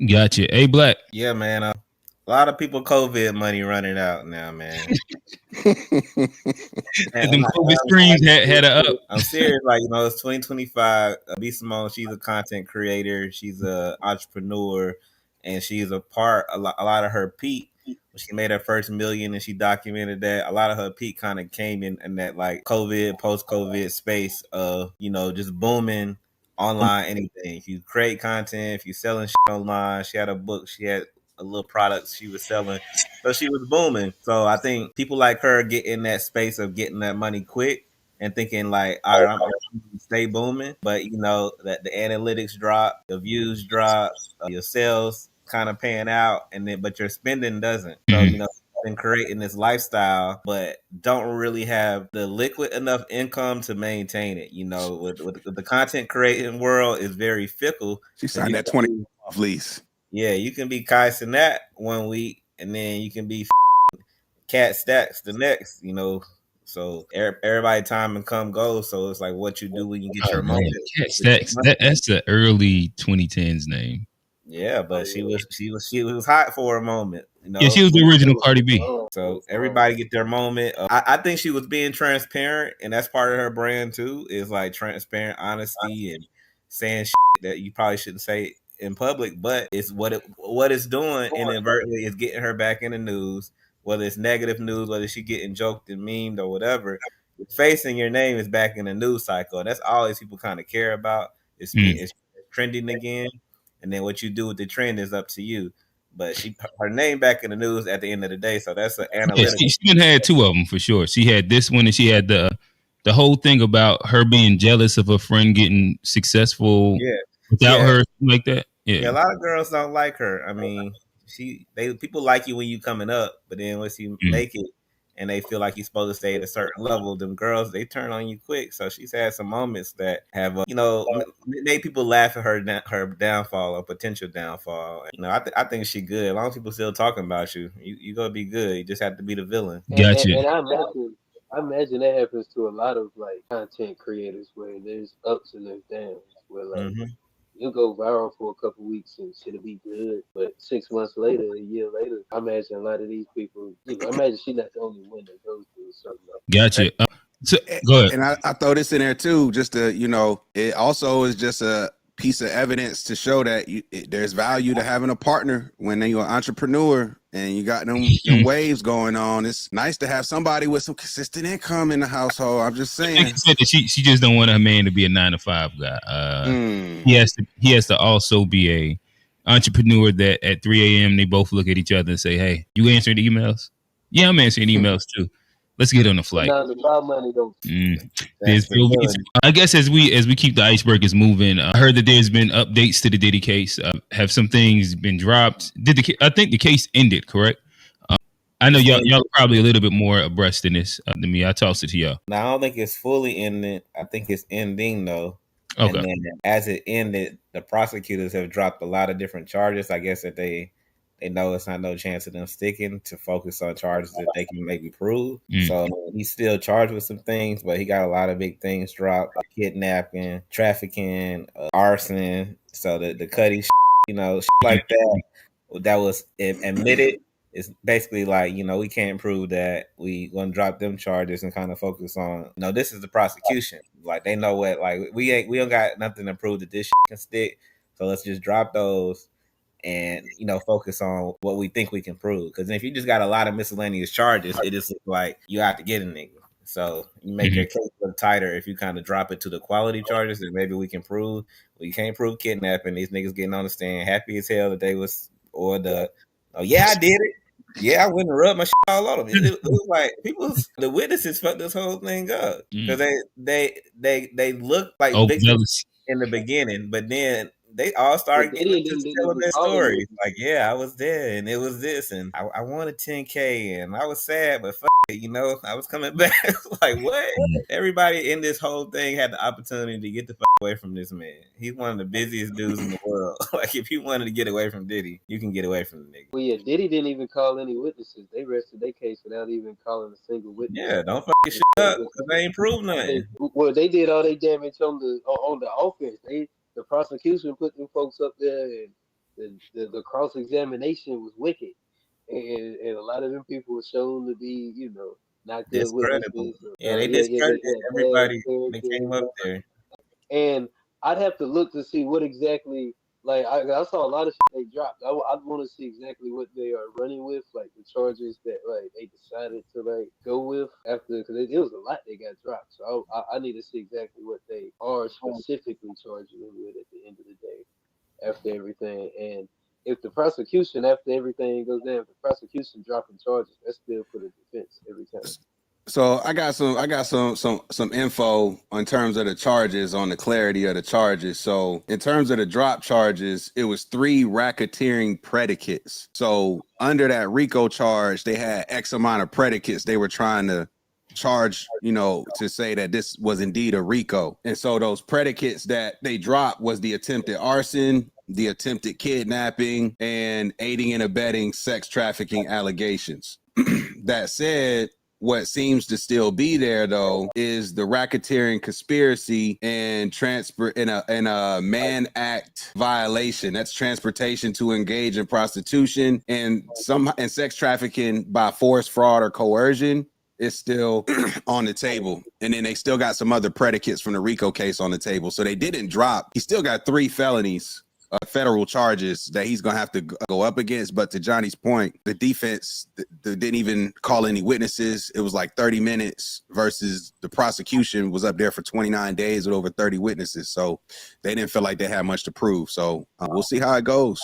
Gotcha. Hey, Black. Yeah, man. A lot of people COVID money running out now, man. And Them COVID streams had a up. I'm serious. Like, it's 2025. B Simone, she's a content creator. She's a entrepreneur, and she's a lot of her peak. When she made her first million and she documented that, a lot of her peak kind of came in that like COVID, post COVID space of, just booming online anything. If you create content, if you selling shit online, she had a book, she had a little products she was selling. So she was booming. So I think people like her get in that space of getting that money quick and thinking like, all right, I'm gonna stay booming. But that the analytics drop, the views drop, your sales kind of paying out, and then but your spending doesn't. So Mhm. been creating this lifestyle, but don't really have the liquid enough income to maintain it. With the content creating world is very fickle. She 'Cause signed that 20 off lease. yeah, you can be Kai Cenat one week, and then you can be Cat Stacks the next. So everybody time and come go. So it's like what you do when you get Oh your man, moment. Cat Stacks. That's the early 2010s name. Yeah, but she was hot for a moment. Yeah, she was the original Cardi B. So everybody get their moment. I think she was being transparent, and that's part of her brand too. Is like transparent honesty and saying shit that you probably shouldn't say in public, but it's what it's doing inadvertently is getting her back in the news. Whether it's negative news, whether she getting joked and memed or whatever, facing your name is back in the news cycle. And that's all these people kind of care about. It's trending again, and then what you do with the trend is up to you. But her name back in the news at the end of the day, so that's an Yeah, analytical. she been had two of them for sure. She had this one, and she had the whole thing about her being jealous of her friend getting successful Yeah, without yeah, her, something like that. yeah. A Yeah. lot of girls don't like her. I mean, people like you when you coming up, but then once you Mm. make it, and they feel like you're supposed to stay at a certain level, them girls they turn on you quick. So she's had some moments that have, made people laugh at her downfall or potential downfall. I think she good. As long as people still talking about you, you gonna be good. You just have to be the villain. Gotcha. And I imagine that happens to a lot of like content creators where there's ups and there's downs. Where like Hmm. you go viral for a couple weeks and shit'll be good, but 6 months later, a year later, I imagine a lot of these people, I imagine she's not the only one that goes through something like Gotcha. So go ahead. And I throw this in there too, just to, it also is just a piece of evidence to show that there's value to having a partner when you're an entrepreneur and you got them waves going on. It's nice to have somebody with some consistent income in the household. I'm just I think saying. it said that she just don't want her man to be a 9 to 5 guy. He has to also be a entrepreneur that at 3 a.m. they both look at each other and say, "Hey, you answering the emails? Yeah, I'm answering emails too. Let's get on the that. flight." Now the wild money don't. That's the villain. I guess as we keep the icebergs moving, I heard that there's been updates to the Diddy case. Have some things been dropped? I think the case ended, correct? I know y'all are probably a little bit more abreast in this than me. I tossed it to y'all. Now I don't think it's fully ended. I think it's ending though. And Okay. then as it ended, the prosecutors have dropped a lot of different charges. I guess that they know it's not no chance of them sticking to focus on charges that they can maybe prove. Mm. So he's still charged with some things, but he got a lot of big things dropped: kidnapping, trafficking, arson. So the cutting, like that was admitted. It's basically like, we can't prove that. We gonna drop them charges and kind of focus on, this is the prosecution. Like they know what, like we don't got nothing to prove that this can stick. So let's just drop those and focus on what we think we can prove. Because if you just got a lot of miscellaneous charges, it just looks like you have to get a nigga. So you make your case look tighter if you kind of drop it to the quality charges that maybe we can prove. We can't prove kidnapping. These niggas getting on the stand happy as hell that they was, or oh yeah, I did it. Yeah, I went and rubbed my shit all over. It was like the witnesses fucked this whole thing up because they looked like Oh, victims jealous. in the beginning, but then they all But started getting Diddy and into them didn't telling even their call him stories. with. Like, yeah, I was there and it was this, and I wanted 10K, and I was sad, but fuck it, I was coming back. Like, what? Everybody in this whole thing had the opportunity to get the fuck away from this man. He's one of the busiest dudes in the world. Like, if you wanted to get away from Diddy, you can get away from the nigga. Well, yeah, Diddy didn't even call any witnesses. They rested their case without even calling a single witness. Yeah, don't fuck your shit up because they ain't proved nothing. Well, they did all they damage on the offense. The prosecution put them folks up there and the cross examination was wicked, and a lot of them people were shown to be, not good Discredible. witnesses. Yeah, they They discredited had bad everybody that character. came up there. And I'd have to look to see what exactly, like, I saw a lot of shit they dropped. I'd want to see exactly what they are running with, like the charges that like they decided to like go with after, because it was a lot they got dropped. So I need to see exactly what they are specifically charging them with at the end of the day after everything. And if the prosecution, after everything goes down, if the prosecution dropping charges, that's still for the defense every time. So I got some info in terms of the charges, on the clarity of the charges. So in terms of the drop charges, it was 3 racketeering predicates. So under that RICO charge, they had X amount of predicates they were trying to charge, to say that this was indeed a RICO. And so those predicates that they dropped was the attempted arson, the attempted kidnapping, and aiding and abetting sex trafficking allegations. That said, what seems to still be there, though, is the racketeering conspiracy and in a Mann Act violation. That's transportation to engage in prostitution and sex trafficking by force, fraud, or coercion is still on the table. And then they still got some other predicates from the RICO case on the table. So they didn't drop. He still got 3 felonies. Federal charges that he's going to have to go up against. But to Johnny's point, the defense didn't even call any witnesses. It was like 30 minutes versus the prosecution was up there for 29 days with over 30 witnesses. So they didn't feel like they had much to prove. So we'll see how it goes.